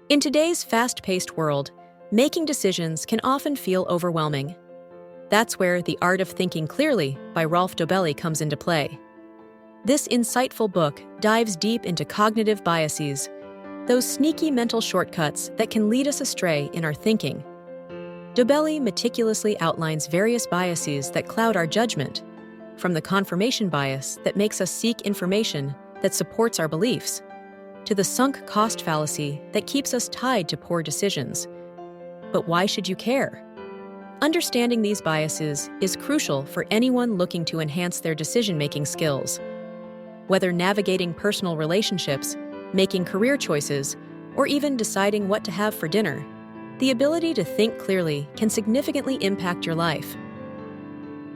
In today's fast-paced world, making decisions can often feel overwhelming. That's where The Art of Thinking Clearly by Rolf Dobelli comes into play. This insightful book dives deep into cognitive biases, those sneaky mental shortcuts that can lead us astray in our thinking. Dobelli meticulously outlines various biases that cloud our judgment, from the confirmation bias that makes us seek information that supports our beliefs, to the sunk cost fallacy that keeps us tied to poor decisions. But why should you care? Understanding these biases is crucial for anyone looking to enhance their decision-making skills. Whether navigating personal relationships, making career choices, or even deciding what to have for dinner, the ability to think clearly can significantly impact your life.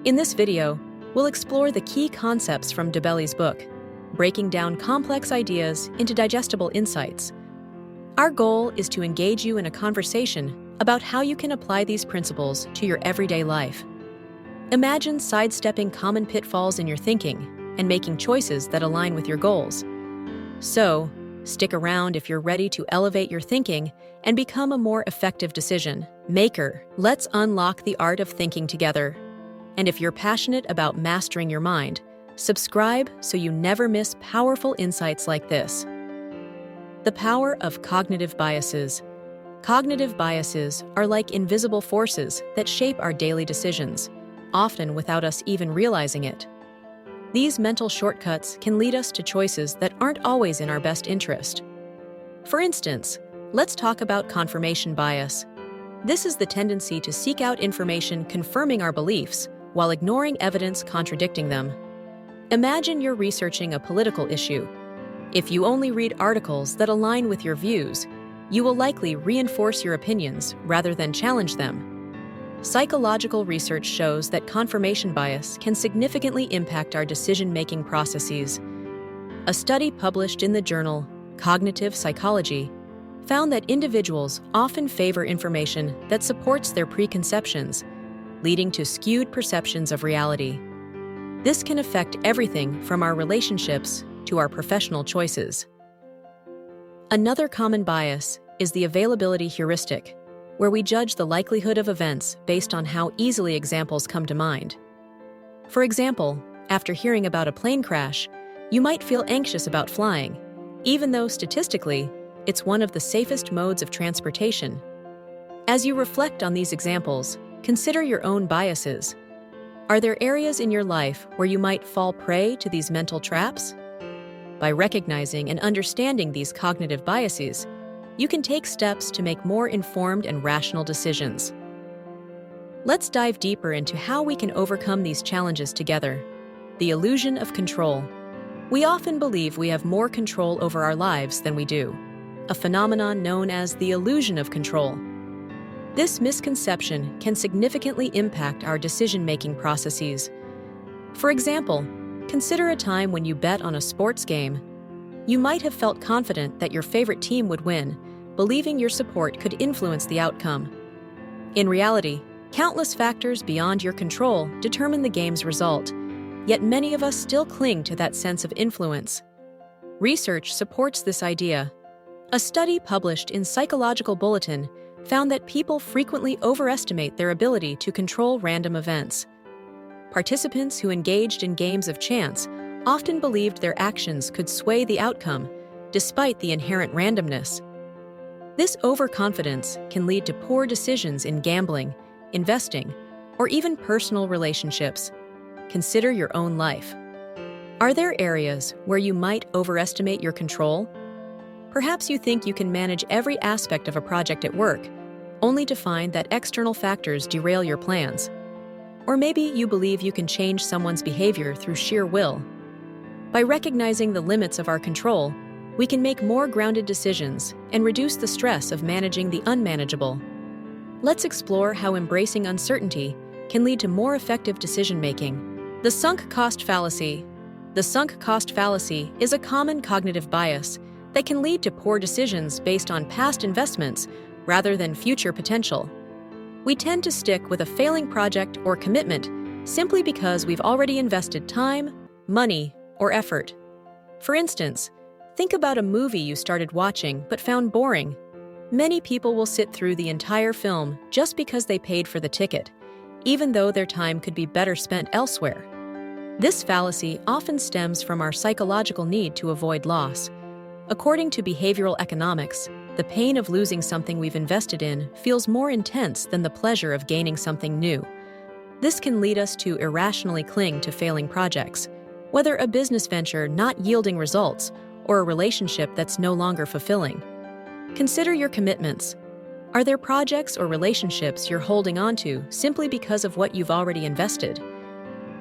In this video, we'll explore the key concepts from Dobelli's book, breaking down complex ideas into digestible insights. Our goal is to engage you in a conversation about how you can apply these principles to your everyday life. Imagine sidestepping common pitfalls in your thinking and making choices that align with your goals. So, stick around if you're ready to elevate your thinking and become a more effective decision maker. Let's unlock the art of thinking together. And if you're passionate about mastering your mind, subscribe so you never miss powerful insights like this. The power of cognitive biases. Cognitive biases are like invisible forces that shape our daily decisions, often without us even realizing it. These mental shortcuts can lead us to choices that aren't always in our best interest. For instance, let's talk about confirmation bias. This is the tendency to seek out information confirming our beliefs while ignoring evidence contradicting them. Imagine you're researching a political issue. If you only read articles that align with your views, you will likely reinforce your opinions rather than challenge them. Psychological research shows that confirmation bias can significantly impact our decision-making processes. A study published in the journal Cognitive Psychology found that individuals often favor information that supports their preconceptions, leading to skewed perceptions of reality. This can affect everything from our relationships to our professional choices. Another common bias is the availability heuristic, where we judge the likelihood of events based on how easily examples come to mind. For example, after hearing about a plane crash, you might feel anxious about flying, even though statistically, it's one of the safest modes of transportation. As you reflect on these examples, consider your own biases. Are there areas in your life where you might fall prey to these mental traps? By recognizing and understanding these cognitive biases, you can take steps to make more informed and rational decisions. Let's dive deeper into how we can overcome these challenges together. The illusion of control. We often believe we have more control over our lives than we do, a phenomenon known as the illusion of control. This misconception can significantly impact our decision-making processes. For example, consider a time when you bet on a sports game. You might have felt confident that your favorite team would win, believing your support could influence the outcome. In reality, countless factors beyond your control determine the game's result, yet many of us still cling to that sense of influence. Research supports this idea. A study published in Psychological Bulletin found that people frequently overestimate their ability to control random events. Participants who engaged in games of chance often believed their actions could sway the outcome, despite the inherent randomness. This overconfidence can lead to poor decisions in gambling, investing, or even personal relationships. Consider your own life. Are there areas where you might overestimate your control? Perhaps you think you can manage every aspect of a project at work, only to find that external factors derail your plans. Or maybe you believe you can change someone's behavior through sheer will. By recognizing the limits of our control, we can make more grounded decisions and reduce the stress of managing the unmanageable. Let's explore how embracing uncertainty can lead to more effective decision-making. The sunk cost fallacy. The sunk cost fallacy is a common cognitive bias that can lead to poor decisions based on past investments rather than future potential. We tend to stick with a failing project or commitment simply because we've already invested time, money, or effort. For instance, think about a movie you started watching but found boring. Many people will sit through the entire film just because they paid for the ticket, even though their time could be better spent elsewhere. This fallacy often stems from our psychological need to avoid loss. According to behavioral economics, the pain of losing something we've invested in feels more intense than the pleasure of gaining something new. This can lead us to irrationally cling to failing projects, whether a business venture not yielding results or a relationship that's no longer fulfilling. Consider your commitments. Are there projects or relationships you're holding onto simply because of what you've already invested?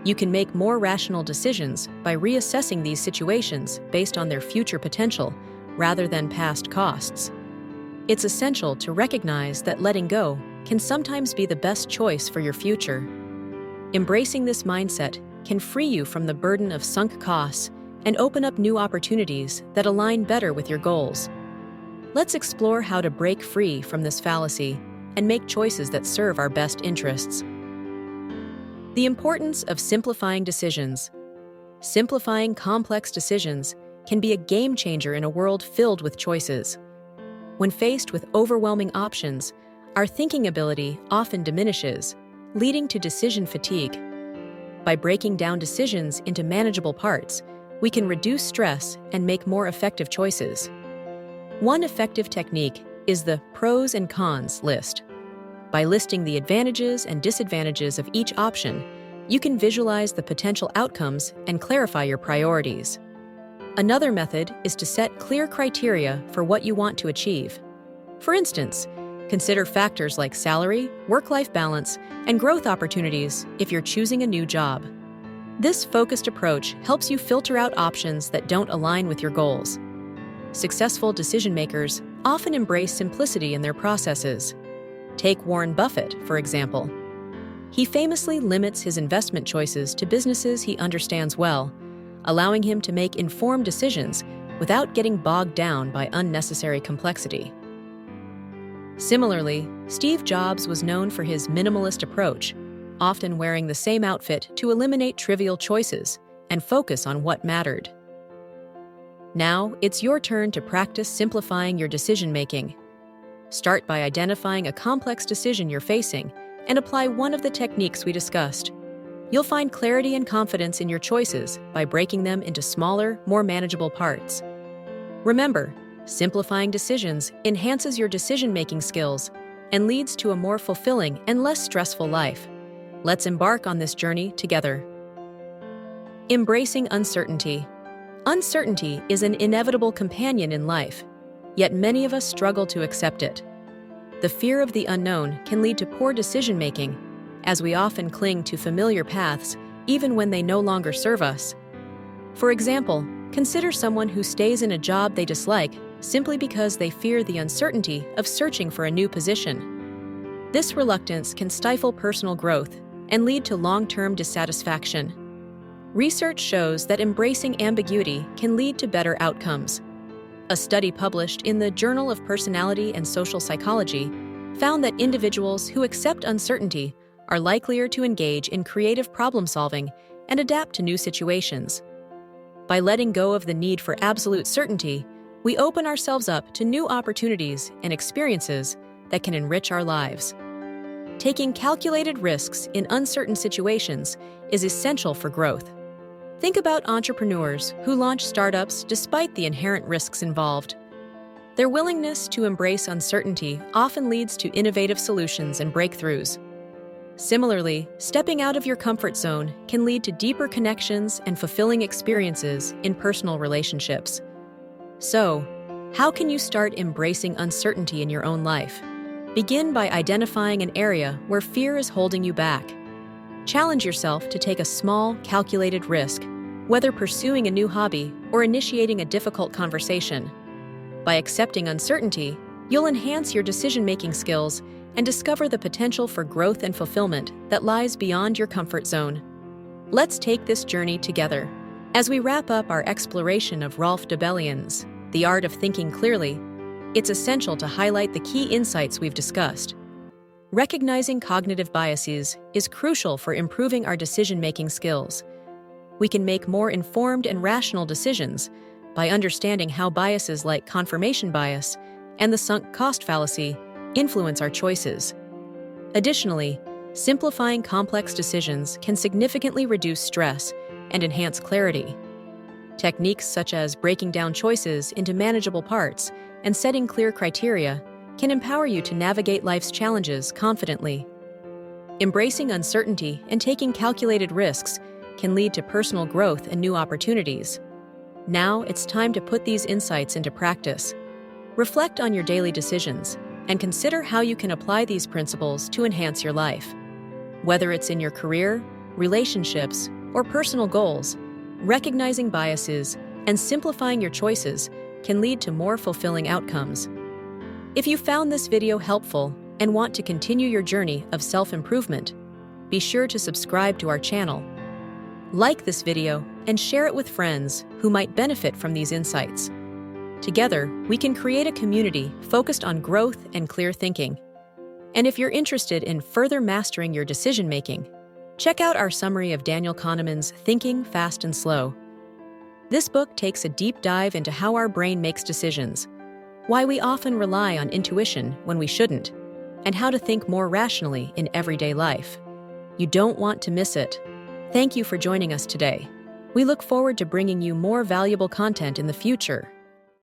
You can make more rational decisions by reassessing these situations based on their future potential rather than past costs. It's essential to recognize that letting go can sometimes be the best choice for your future. Embracing this mindset can free you from the burden of sunk costs and open up new opportunities that align better with your goals. Let's explore how to break free from this fallacy and make choices that serve our best interests. The importance of simplifying decisions. Simplifying complex decisions can be a game changer in a world filled with choices. When faced with overwhelming options, our thinking ability often diminishes, leading to decision fatigue. By breaking down decisions into manageable parts, we can reduce stress and make more effective choices. One effective technique is the pros and cons list. By listing the advantages and disadvantages of each option, you can visualize the potential outcomes and clarify your priorities. Another method is to set clear criteria for what you want to achieve. For instance, consider factors like salary, work-life balance, and growth opportunities if you're choosing a new job. This focused approach helps you filter out options that don't align with your goals. Successful decision-makers often embrace simplicity in their processes. Take Warren Buffett, for example. He famously limits his investment choices to businesses he understands well, allowing him to make informed decisions without getting bogged down by unnecessary complexity. Similarly, Steve Jobs was known for his minimalist approach, often wearing the same outfit to eliminate trivial choices and focus on what mattered. Now, it's your turn to practice simplifying your decision-making. Start by identifying a complex decision you're facing and apply one of the techniques we discussed. You'll find clarity and confidence in your choices by breaking them into smaller, more manageable parts. Remember, simplifying decisions enhances your decision-making skills and leads to a more fulfilling and less stressful life. Let's embark on this journey together. Embracing uncertainty. Uncertainty is an inevitable companion in life, yet many of us struggle to accept it. The fear of the unknown can lead to poor decision-making, as we often cling to familiar paths even when they no longer serve us. For example, consider someone who stays in a job they dislike simply because they fear the uncertainty of searching for a new position. This reluctance can stifle personal growth and lead to long-term dissatisfaction. Research shows that embracing ambiguity can lead to better outcomes. A study published in the Journal of Personality and Social Psychology found that individuals who accept uncertainty are likelier to engage in creative problem-solving and adapt to new situations. By letting go of the need for absolute certainty, we open ourselves up to new opportunities and experiences that can enrich our lives. Taking calculated risks in uncertain situations is essential for growth. Think about entrepreneurs who launch startups despite the inherent risks involved. Their willingness to embrace uncertainty often leads to innovative solutions and breakthroughs. Similarly, stepping out of your comfort zone can lead to deeper connections and fulfilling experiences in personal relationships. So, how can you start embracing uncertainty in your own life? Begin by identifying an area where fear is holding you back. Challenge yourself to take a small, calculated risk, whether pursuing a new hobby or initiating a difficult conversation. By accepting uncertainty, you'll enhance your decision-making skills and discover the potential for growth and fulfillment that lies beyond your comfort zone. Let's take this journey together. As we wrap up our exploration of Rolf Dobelli's The Art of Thinking Clearly, it's essential to highlight the key insights we've discussed. Recognizing cognitive biases is crucial for improving our decision-making skills. We can make more informed and rational decisions by understanding how biases like confirmation bias and the sunk cost fallacy influence our choices. Additionally, simplifying complex decisions can significantly reduce stress and enhance clarity. Techniques such as breaking down choices into manageable parts and setting clear criteria can empower you to navigate life's challenges confidently. Embracing uncertainty and taking calculated risks can lead to personal growth and new opportunities. Now it's time to put these insights into practice. Reflect on your daily decisions and consider how you can apply these principles to enhance your life. Whether it's in your career, relationships, or personal goals, recognizing biases and simplifying your choices can lead to more fulfilling outcomes. If you found this video helpful and want to continue your journey of self-improvement, be sure to subscribe to our channel. Like this video and share it with friends who might benefit from these insights. Together, we can create a community focused on growth and clear thinking. And if you're interested in further mastering your decision-making, check out our summary of Daniel Kahneman's Thinking Fast and Slow. This book takes a deep dive into how our brain makes decisions, why we often rely on intuition when we shouldn't, and how to think more rationally in everyday life. You don't want to miss it. Thank you for joining us today. We look forward to bringing you more valuable content in the future.